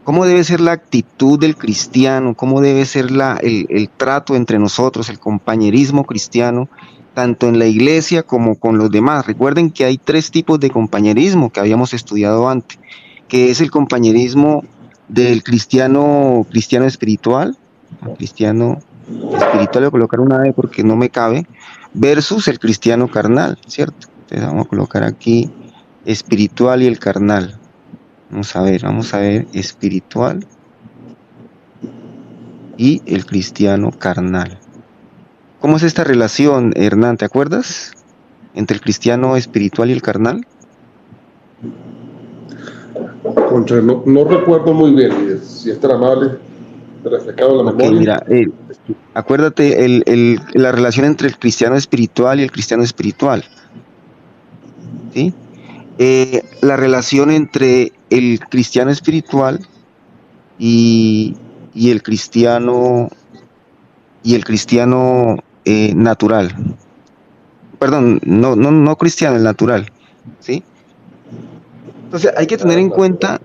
¿Cómo debe ser la actitud del cristiano? ¿Cómo debe ser el trato entre nosotros, el compañerismo cristiano, tanto en la iglesia como con los demás? Recuerden que hay tres tipos de compañerismo que habíamos estudiado antes, que es el compañerismo del cristiano espiritual, cristiano espiritual, voy a colocar una E porque no me cabe, versus el cristiano carnal, ¿cierto? Entonces vamos a colocar aquí espiritual y el carnal. Vamos a ver, espiritual y el cristiano carnal. ¿Cómo es esta relación, Hernán? ¿Te acuerdas? Entre el cristiano espiritual y el carnal. Concha, no recuerdo muy bien, y si es tan amable de refrescar la Ok, memoria. mira, acuérdate la relación entre el cristiano espiritual y el cristiano espiritual, ¿sí? La relación entre el cristiano espiritual y, y el cristiano natural. Perdón, no cristiano, el natural, ¿sí? Entonces hay que tener en cuenta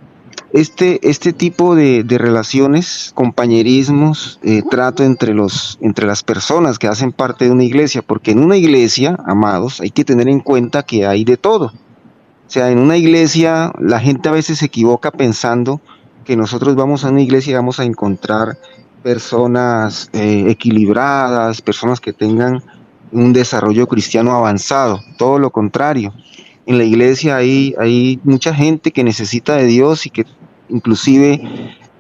este tipo de relaciones, compañerismos, trato entre las personas que hacen parte de una iglesia, porque en una iglesia, amados, hay que tener en cuenta que hay de todo. O sea, en una iglesia la gente a veces se equivoca pensando que nosotros vamos a una iglesia y vamos a encontrar personas equilibradas, personas que tengan un desarrollo cristiano avanzado, todo lo contrario. En la iglesia hay mucha gente que necesita de Dios y que inclusive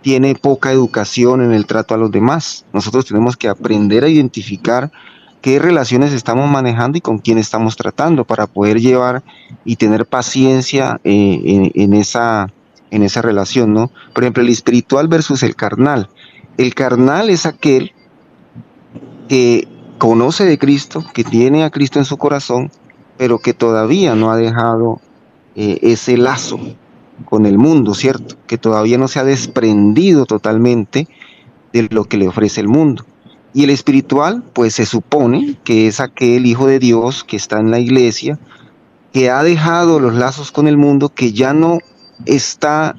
tiene poca educación en el trato a los demás. Nosotros tenemos que aprender a identificar qué relaciones estamos manejando y con quién estamos tratando para poder llevar y tener paciencia en esa relación, ¿no? Por ejemplo, el espiritual versus el carnal. El carnal es aquel que conoce de Cristo, que tiene a Cristo en su corazón, pero que todavía no ha dejado ese lazo con el mundo, ¿cierto? Que todavía no se ha desprendido totalmente de lo que le ofrece el mundo. Y el espiritual, pues se supone que es aquel hijo de Dios que está en la iglesia, que ha dejado los lazos con el mundo, que ya no está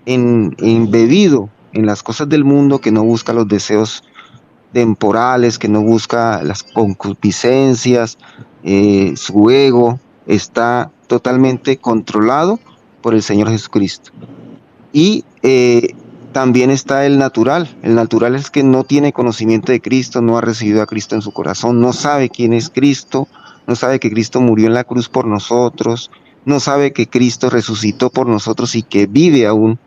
embebido en las cosas del mundo, que no busca los deseos temporales, que no busca las concupiscencias, su ego, está totalmente controlado por el Señor Jesucristo. Y también está el natural. El natural es que no tiene conocimiento de Cristo, no ha recibido a Cristo en su corazón, no sabe quién es Cristo, no sabe que Cristo murió en la cruz por nosotros, no sabe que Cristo resucitó por nosotros y que vive aún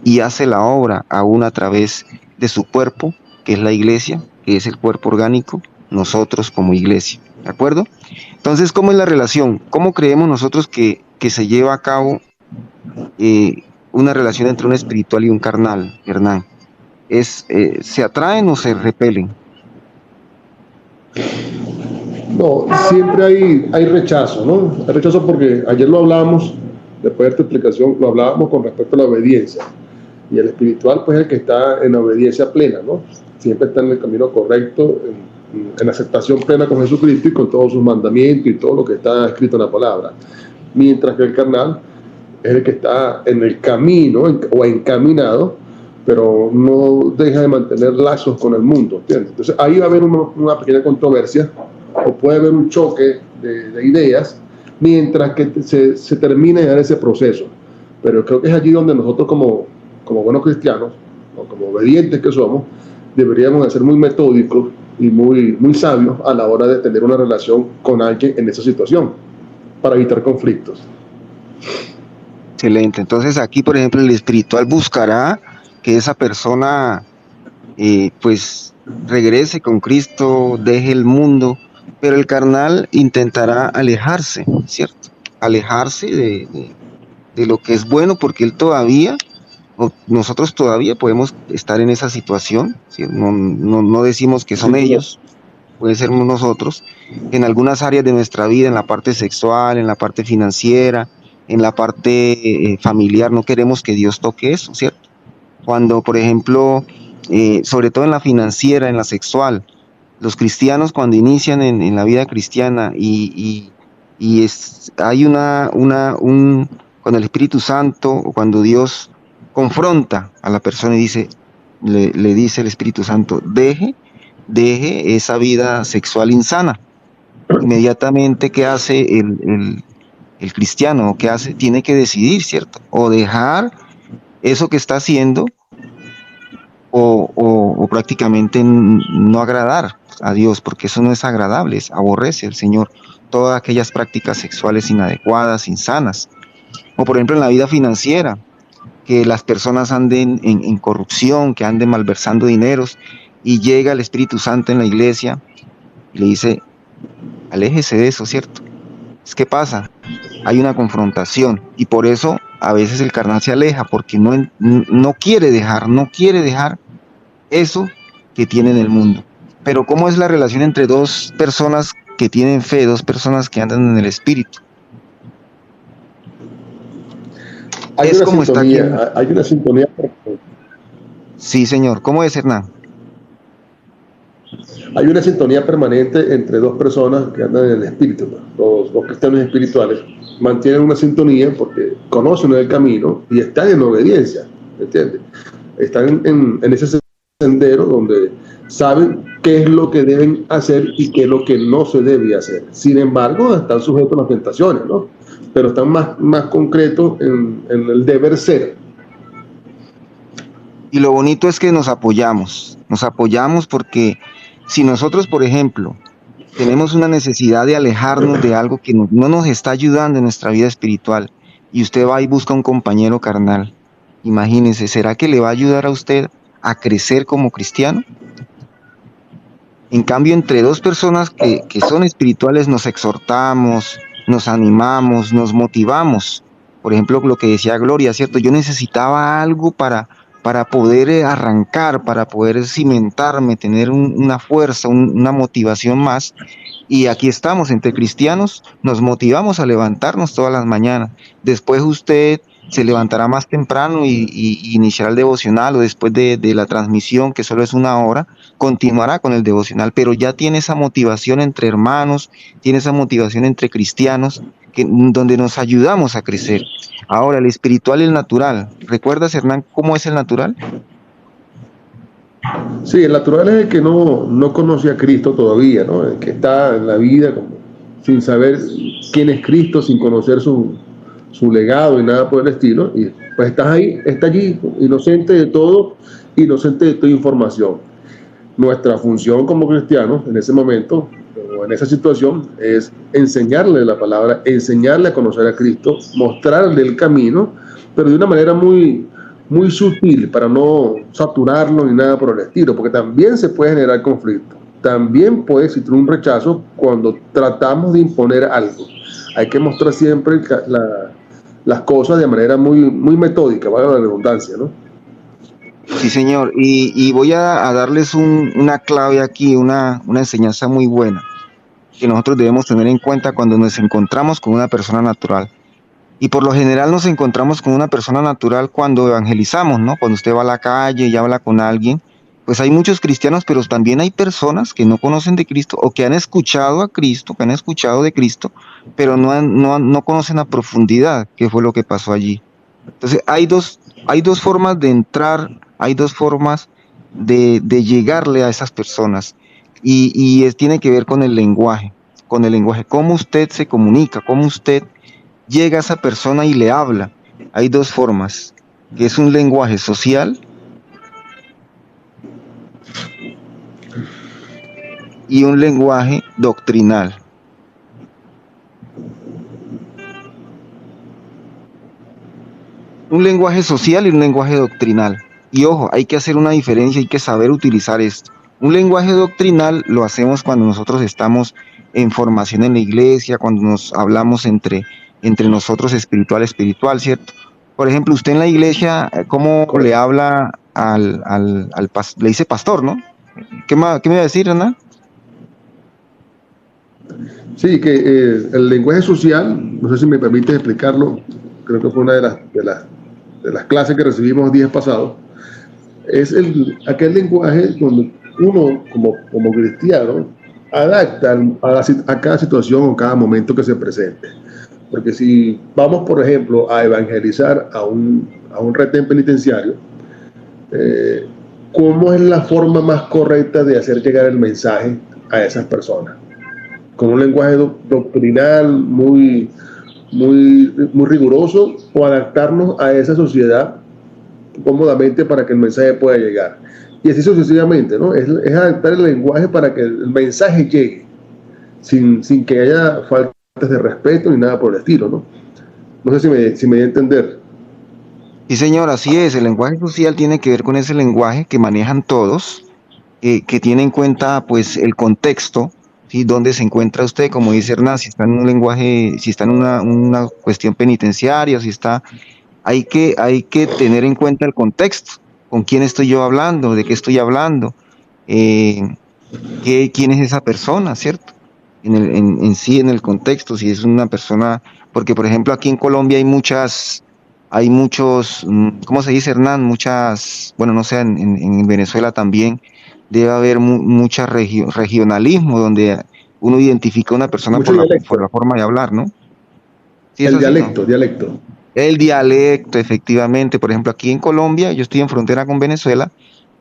y hace la obra aún a través de su cuerpo, que es la iglesia, que es el cuerpo orgánico, nosotros como iglesia. ¿De acuerdo? Entonces, ¿cómo es la relación? ¿Cómo creemos nosotros que se lleva a cabo eh, una relación entre un espiritual y un carnal, Hernán? ¿Se atraen o se repelen? No, siempre hay rechazo, ¿no? Hay rechazo porque ayer lo hablábamos, después de esta explicación, lo hablábamos con respecto a la obediencia. Y el espiritual, pues, es el que está en la obediencia plena, ¿no? Siempre está en el camino correcto, en aceptación plena con Jesucristo y con todos sus mandamientos y todo lo que está escrito en la palabra. Mientras que el carnal es el que está en el camino o encaminado, pero no deja de mantener lazos con el mundo, ¿entiendes? Entonces ahí va a haber una pequeña controversia o puede haber un choque de ideas mientras que se termine de dar ese proceso. Pero creo que es allí donde nosotros como buenos cristianos, o como obedientes que somos, deberíamos de ser muy metódicos y muy sabios a la hora de tener una relación con alguien en esa situación para evitar conflictos. Excelente. Entonces aquí, por ejemplo, el espiritual buscará que esa persona pues regrese con Cristo, deje el mundo, pero el carnal intentará alejarse, ¿cierto? Alejarse de lo que es bueno porque él todavía, o nosotros todavía podemos estar en esa situación, ¿sí? No decimos que son Sí, claro. ellos, puede ser nosotros, en algunas áreas de nuestra vida, en la parte sexual, en la parte financiera, en la parte familiar, no queremos que Dios toque eso, ¿cierto? Cuando, por ejemplo, sobre todo en la financiera, en la sexual, los cristianos cuando inician en la vida cristiana hay cuando el Espíritu Santo o cuando Dios confronta a la persona y le dice el Espíritu Santo, deje esa vida sexual insana. Inmediatamente, ¿qué hace el cristiano? ¿Qué hace? Tiene que decidir, ¿cierto? O dejar eso que está haciendo o prácticamente no agradar a Dios, porque eso no es agradable, aborrece al Señor todas aquellas prácticas sexuales inadecuadas, insanas. O por ejemplo en la vida financiera, que las personas anden en corrupción, que anden malversando dineros, y llega el Espíritu Santo en la iglesia y le dice, aléjese de eso, ¿cierto? ¿Qué pasa? Hay una confrontación y por eso a veces el carnal se aleja porque no quiere dejar eso que tiene en el mundo. Pero ¿cómo es la relación entre dos personas que tienen fe, dos personas que andan en el Espíritu? Hay Es una como está aquí. sintonía, hay una sintonía. Sí, señor. ¿Cómo es, Hernán? Hay una sintonía permanente entre dos personas que andan en el espíritu, ¿no? Los cristianos espirituales mantienen una sintonía porque conocen el camino y están en obediencia, ¿entiendes? Están en ese sendero donde saben qué es lo que deben hacer y qué es lo que no se debe hacer. Sin embargo, están sujetos a las tentaciones, ¿no? Pero están más concretos en el deber ser. Y lo bonito es que nos apoyamos porque si nosotros, por ejemplo, tenemos una necesidad de alejarnos de algo que no nos está ayudando en nuestra vida espiritual y usted va y busca un compañero carnal, imagínese, ¿será que le va a ayudar a usted a crecer como cristiano? En cambio, entre dos personas que son espirituales nos exhortamos, nos animamos, nos motivamos. Por ejemplo, lo que decía Gloria, ¿cierto? Yo necesitaba algo para poder arrancar, para poder cimentarme, tener una fuerza, una motivación más. Y aquí estamos, entre cristianos, nos motivamos a levantarnos todas las mañanas. Después usted se levantará más temprano y iniciará el devocional o después de la transmisión, que solo es 1 hora, continuará con el devocional, pero ya tiene esa motivación entre hermanos, tiene esa motivación entre cristianos, donde nos ayudamos a crecer. Ahora, el espiritual y el natural. ¿Recuerdas, Hernán, cómo es el natural? Sí, el natural es el que no conoce a Cristo todavía, ¿no? El que está en la vida como, sin saber quién es Cristo, sin conocer su legado y nada por el estilo. Y pues estás ahí, está allí, inocente de todo, inocente de toda información. Nuestra función como cristianos en ese momento o en esa situación es enseñarle la palabra, enseñarle a conocer a Cristo, mostrarle el camino, pero de una manera muy sutil para no saturarlo ni nada por el estilo, porque también se puede generar conflicto, también puede existir un rechazo cuando tratamos de imponer algo. Hay que mostrar siempre las cosas de manera muy metódica, valga la redundancia, ¿no? Sí, señor, y voy a darles una clave aquí, una enseñanza muy buena que nosotros debemos tener en cuenta cuando nos encontramos con una persona natural. Y por lo general nos encontramos con una persona natural cuando evangelizamos, ¿no? Cuando usted va a la calle y habla con alguien, pues hay muchos cristianos, pero también hay personas que no conocen de Cristo o que han escuchado a Cristo, que han escuchado de Cristo, pero no conocen a profundidad qué fue lo que pasó allí. Entonces hay dos formas de entrar, hay dos formas de llegarle a esas personas y tiene que ver con el lenguaje, cómo usted se comunica, cómo usted llega a esa persona y le habla. Hay dos formas, que es un lenguaje social y un lenguaje doctrinal. Un lenguaje social y un lenguaje doctrinal. Y ojo, hay que hacer una diferencia, hay que saber utilizar esto. Un lenguaje doctrinal lo hacemos cuando nosotros estamos en formación en la iglesia, cuando nos hablamos entre nosotros espiritual, ¿cierto? Por ejemplo, usted en la iglesia, ¿cómo le habla le dice pastor, ¿no? ¿Qué me iba a decir, Ana? Sí, que el lenguaje social, no sé si me permite explicarlo, creo que fue una de las clases que recibimos días pasados, es aquel lenguaje donde uno como cristiano adapta a cada situación o cada momento que se presente. Porque si vamos, por ejemplo, a evangelizar a un a un retén penitenciario, ¿cómo es la forma más correcta de hacer llegar el mensaje a esas personas? ¿Con un lenguaje doctrinal muy riguroso, o adaptarnos a esa sociedad cómodamente para que el mensaje pueda llegar? Y así sucesivamente, ¿no? Es adaptar el lenguaje para que el mensaje llegue sin que haya faltas de respeto ni nada por el estilo, ¿no? No sé si me di a entender. Sí, señor, así es. El lenguaje social tiene que ver con ese lenguaje que manejan todos, que tiene en cuenta pues el contexto, ¿sí? Dónde se encuentra usted, como dice Hernán, si está en un lenguaje, si está en una cuestión penitenciaria, si está, hay que tener en cuenta el contexto, con quién estoy yo hablando, de qué estoy hablando, eh, quién es esa persona, ¿cierto? En sí, en el contexto, si es una persona, porque por ejemplo aquí en Colombia hay muchos, ¿cómo se dice, Hernán? Muchas, bueno, no sé, en Venezuela también debe haber mucha regionalismo, donde uno identifica a una persona Mucho por dialecto. la forma de hablar, ¿no? ¿Sí es El así, no? dialecto. El dialecto, efectivamente. Por ejemplo, aquí en Colombia, yo estoy en frontera con Venezuela,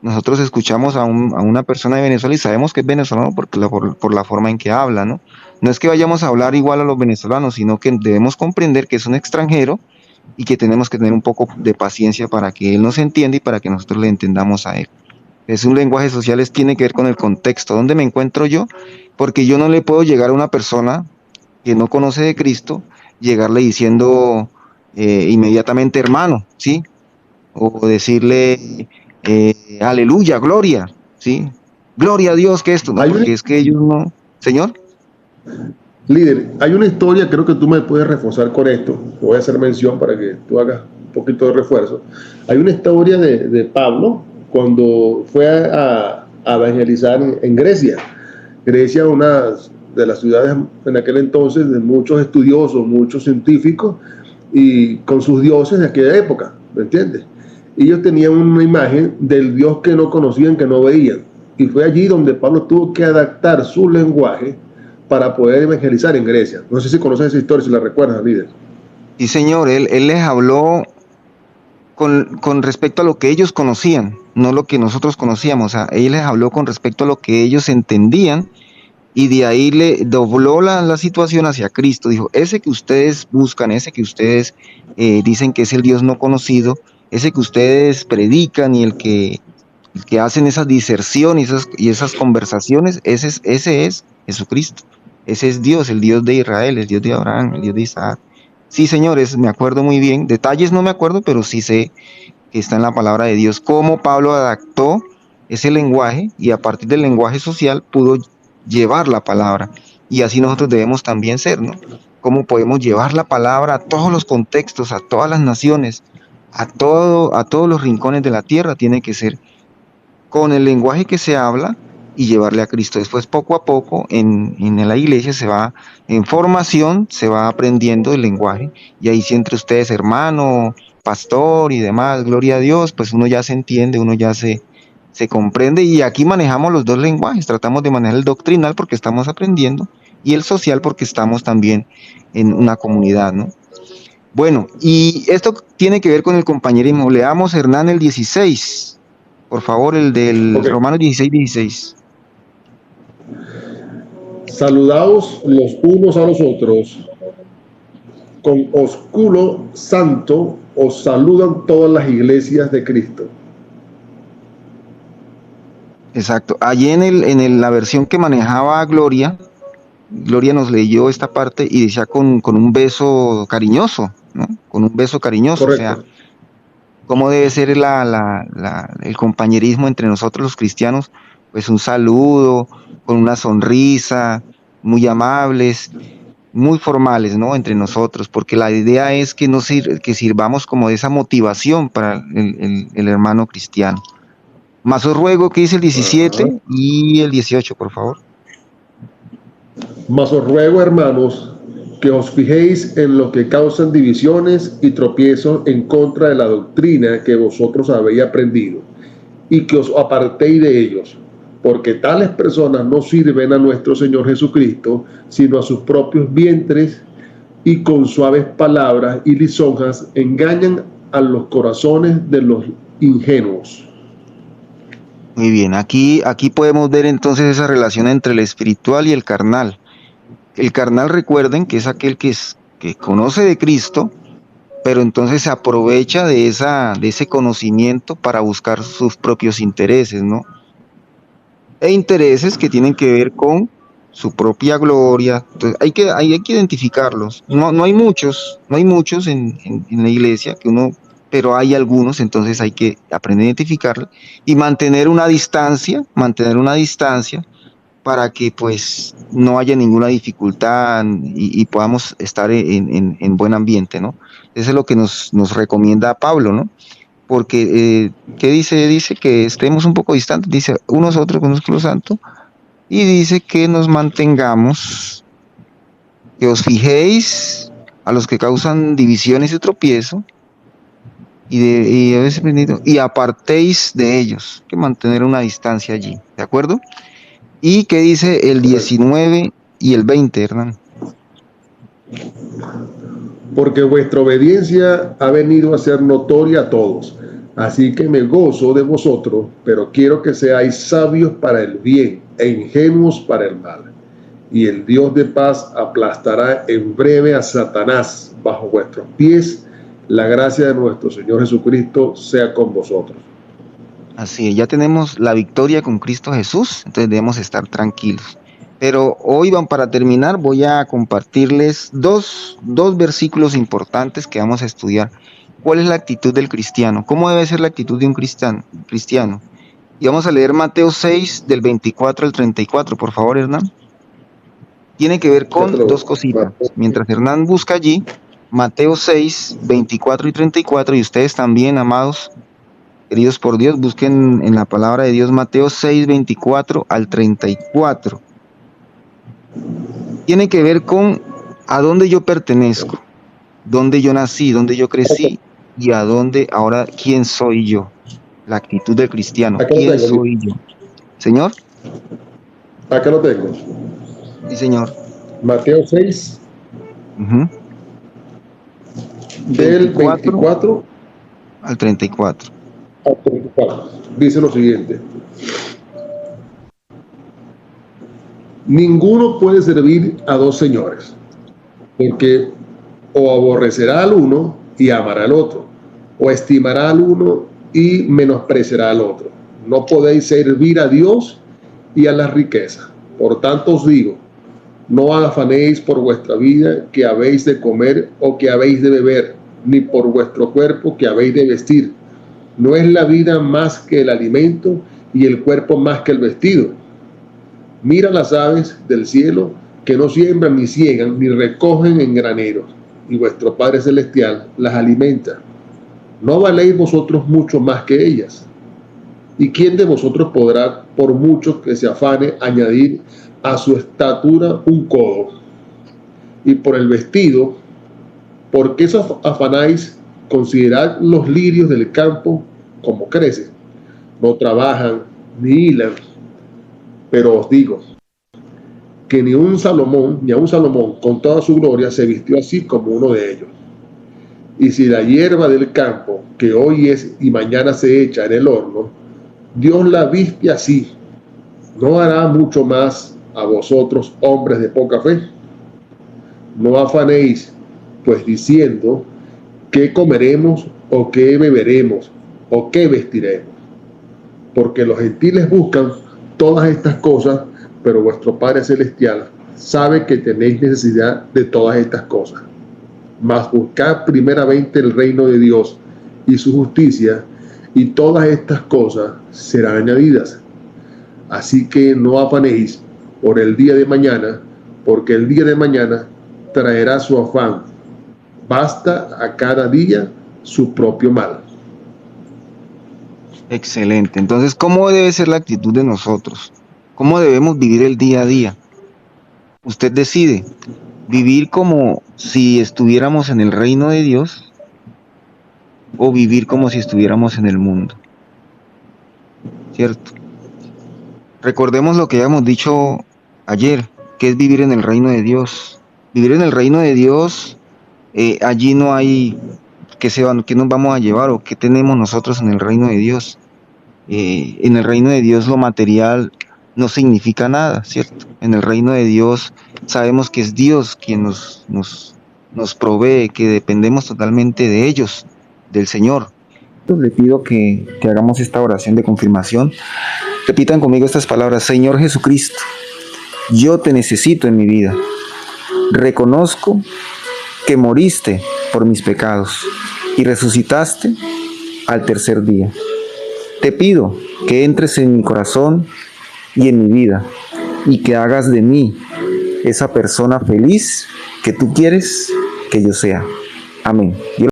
nosotros escuchamos a una persona de Venezuela y sabemos que es venezolano por la forma en que habla, ¿no? No es que vayamos a hablar igual a los venezolanos, sino que debemos comprender que es un extranjero y que tenemos que tener un poco de paciencia para que él nos entienda y para que nosotros le entendamos a él. Es un lenguaje social, tiene que ver con el contexto, ¿dónde me encuentro yo? Porque yo no le puedo llegar a una persona que no conoce de Cristo, llegarle diciendo inmediatamente hermano, ¿sí? O decirle aleluya, gloria, ¿sí? Gloria a Dios que esto, no, Hay un porque es que ellos no, señor. líder, hay una historia, creo que tú me puedes reforzar con esto. Voy a hacer mención para que tú hagas un poquito de refuerzo. Hay una historia de Pablo cuando fue a evangelizar en Grecia. Grecia, una de las ciudades en aquel entonces de muchos estudiosos, muchos científicos, y con sus dioses de aquella época, ¿me entiendes? Y ellos tenían una imagen del Dios que no conocían, que no veían. Y fue allí donde Pablo tuvo que adaptar su lenguaje para poder evangelizar en Grecia. No sé si conoces esa historia, si la recuerdas, líder. Sí, señor, él les habló con respecto a lo que ellos conocían, no lo que nosotros conocíamos. O sea, él les habló con respecto a lo que ellos entendían y de ahí le dobló la situación hacia Cristo. Dijo, ese que ustedes buscan, ese que ustedes dicen que es el Dios no conocido, ese que ustedes predican y el que hacen esas diserciones y esas conversaciones, ese es Jesucristo. Ese es Dios, el Dios de Israel, el Dios de Abraham, el Dios de Isaac. Sí, señores, me acuerdo muy bien. Detalles no me acuerdo, pero sí sé que está en la palabra de Dios, cómo Pablo adaptó ese lenguaje y a partir del lenguaje social pudo llevar la palabra. Y así nosotros debemos también ser, ¿no? Cómo podemos llevar la palabra a todos los contextos, a todas las naciones, a todos los rincones de la tierra, tiene que ser con el lenguaje que se habla y llevarle a Cristo. Después, poco a poco, en la iglesia se va, en formación, se va aprendiendo el lenguaje, y ahí si entre ustedes, hermano, pastor y demás, gloria a Dios, pues uno ya se entiende, uno ya se comprende, y aquí manejamos los dos lenguajes, tratamos de manejar el doctrinal porque estamos aprendiendo, y el social porque estamos también en una comunidad, ¿no? Bueno, y esto tiene que ver con el compañerismo. Leamos Hernán el 16. Por favor, el del Ok. Romanos 16:16. Saludaos los unos a los otros. Con ósculo santo os saludan todas las iglesias de Cristo. Exacto. Allí la versión que manejaba Gloria, Gloria nos leyó esta parte y decía con un beso cariñoso, ¿no? Con un beso cariñoso. O sea, Correcto. ¿cómo debe ser el compañerismo entre nosotros los cristianos? Pues un saludo, con una sonrisa, muy amables, muy formales, ¿no? Entre nosotros, porque la idea es que, que sirvamos como de esa motivación para el hermano cristiano. Más os ruego que dice el Ajá. 17 y el 18, por favor. Mas os ruego, hermanos, que os fijéis en lo que causan divisiones y tropiezos en contra de la doctrina que vosotros habéis aprendido, y que os apartéis de ellos, porque tales personas no sirven a nuestro Señor Jesucristo, sino a sus propios vientres, y con suaves palabras y lisonjas engañan a los corazones de los ingenuos. Muy bien, aquí podemos ver entonces esa relación entre el espiritual y el carnal. El carnal, recuerden que es aquel que conoce de Cristo, pero entonces se aprovecha de ese conocimiento para buscar sus propios intereses, ¿no? E intereses que tienen que ver con su propia gloria. Entonces hay que identificarlos. No hay muchos, en la iglesia pero hay algunos, entonces hay que aprender a identificarlos y mantener una distancia para que pues no haya ninguna dificultad y podamos estar en buen ambiente, ¿no? Eso es lo que nos recomienda Pablo, ¿no? Porque, ¿qué dice? Dice que estemos un poco distantes, dice unos a otros con el Espíritu Santo, y dice que nos mantengamos, que os fijéis a los que causan divisiones y tropiezo, y a veces y apartéis de ellos, que mantener una distancia allí, ¿de acuerdo? ¿Y qué dice el 19 y el 20, Hernán? Porque vuestra obediencia ha venido a ser notoria a todos. Así que me gozo de vosotros, pero quiero que seáis sabios para el bien e ingenuos para el mal. Y el Dios de paz aplastará en breve a Satanás bajo vuestros pies. La gracia de nuestro Señor Jesucristo sea con vosotros. Así es, ya tenemos la victoria con Cristo Jesús, entonces debemos estar tranquilos. Pero hoy, para terminar, voy a compartirles dos versículos importantes que vamos a estudiar. ¿Cuál es la actitud del cristiano? ¿Cómo debe ser la actitud de un cristiano? Y vamos a leer Mateo 6, del 24 al 34, por favor, Hernán. Tiene que ver con dos cositas. Mientras Hernán busca allí, Mateo 6, 24 y 34, y ustedes también, amados, queridos por Dios, busquen en la palabra de Dios Mateo 6, 24 al 34. Tiene que ver con a dónde yo pertenezco, dónde yo nací, dónde yo crecí y a dónde ahora quién soy yo. La actitud del cristiano, quién soy yo. ¿Señor? Acá lo tengo. Sí, señor. Mateo 6, del 24 al 34. Dice lo siguiente: ninguno puede servir a dos señores, porque o aborrecerá al uno y amará al otro, o estimará al uno y menospreciará al otro. No podéis servir a Dios y a la riqueza. Por tanto os digo, no afanéis por vuestra vida, que habéis de comer o que habéis de beber, ni por vuestro cuerpo, que habéis de vestir. ¿No es la vida más que el alimento y el cuerpo más que el vestido? Mira las aves del cielo, que no siembran ni ciegan ni recogen en graneros, y vuestro Padre Celestial las alimenta. ¿No valéis vosotros mucho más que ellas? ¿Y quién de vosotros podrá, por mucho que se afane, añadir a su estatura un codo? Y por el vestido, ¿por qué os afanáis? Considerad los lirios del campo, como crecen. No trabajan ni hilan. Pero os digo que ni a un Salomón con toda su gloria se vistió así como uno de ellos. Y si la hierba del campo, que hoy es y mañana se echa en el horno, Dios la viste así, ¿no hará mucho más a vosotros, hombres de poca fe? No afanéis, pues, diciendo qué comeremos o qué beberemos o qué vestiremos, porque los gentiles buscan todas estas cosas, pero vuestro Padre Celestial sabe que tenéis necesidad de todas estas cosas. Mas buscad primeramente el reino de Dios y su justicia, y todas estas cosas serán añadidas. Así que no afanéis por el día de mañana, porque el día de mañana traerá su afán. Basta a cada día su propio mal. Excelente. Entonces, ¿cómo debe ser la actitud de nosotros? ¿Cómo debemos vivir el día a día? Usted decide vivir como si estuviéramos en el reino de Dios o vivir como si estuviéramos en el mundo. ¿Cierto? Recordemos lo que habíamos dicho ayer, que es vivir en el reino de Dios. Vivir en el reino de Dios, allí no hay qué nos vamos a llevar o qué tenemos nosotros en el reino de Dios. En el reino de Dios lo material no significa nada, ¿cierto? En el reino de Dios sabemos que es Dios quien nos provee, que dependemos totalmente de ellos, del Señor. Le pido que hagamos esta oración de confirmación. Repitan conmigo estas palabras: Señor Jesucristo, yo te necesito en mi vida. Reconozco que moriste por mis pecados y resucitaste al tercer día. Te pido que entres en mi corazón y en mi vida y que hagas de mí esa persona feliz que tú quieres que yo sea. Amén.